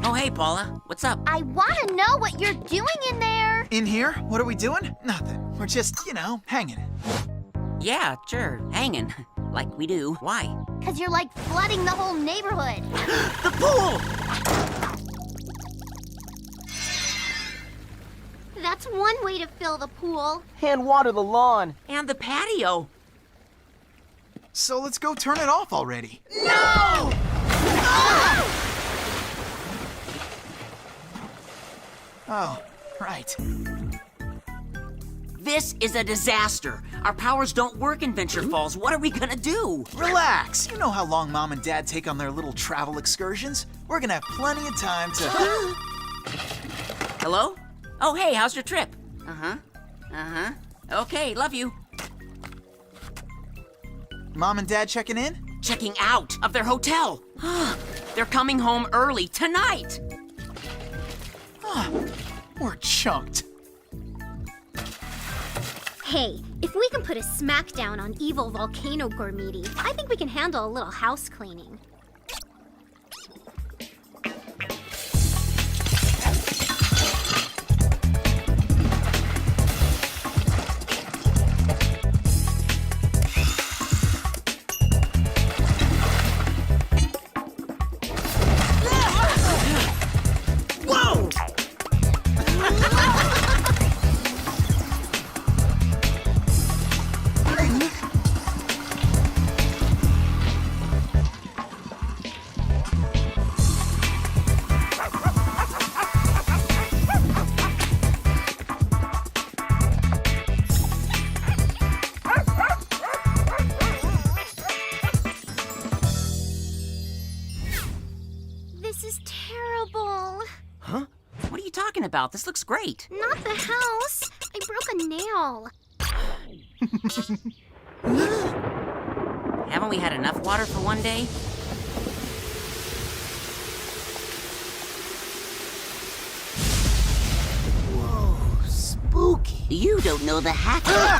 Oh, hey, Paula. What's up? I want to know what you're doing in there. In here? What are we doing? Nothing. We're just, hanging. Yeah, sure. Hanging. Like we do. Why? Because you're like flooding the whole neighborhood. The pool! That's one way to fill the pool. And water the lawn. And the patio. So let's go turn it off already. No! Oh, right. This is a disaster. Our powers don't work in Venture Falls. What are we gonna do? Relax. You know how long Mom and Dad take on their little travel excursions? We're gonna have plenty of time to... Hello? Oh, hey, how's your trip? Okay, love you. Mom and Dad checking in? Checking out of their hotel. They're coming home early tonight. We're chunked. Hey, if we can put a smackdown on evil volcano Gormiti, I think we can handle a little house cleaning. Whoa! This is terrible. Huh? What are you talking about? This looks great. Not the house. I broke a nail. Haven't we had enough water for one day? Whoa, spooky. You don't know the hacker.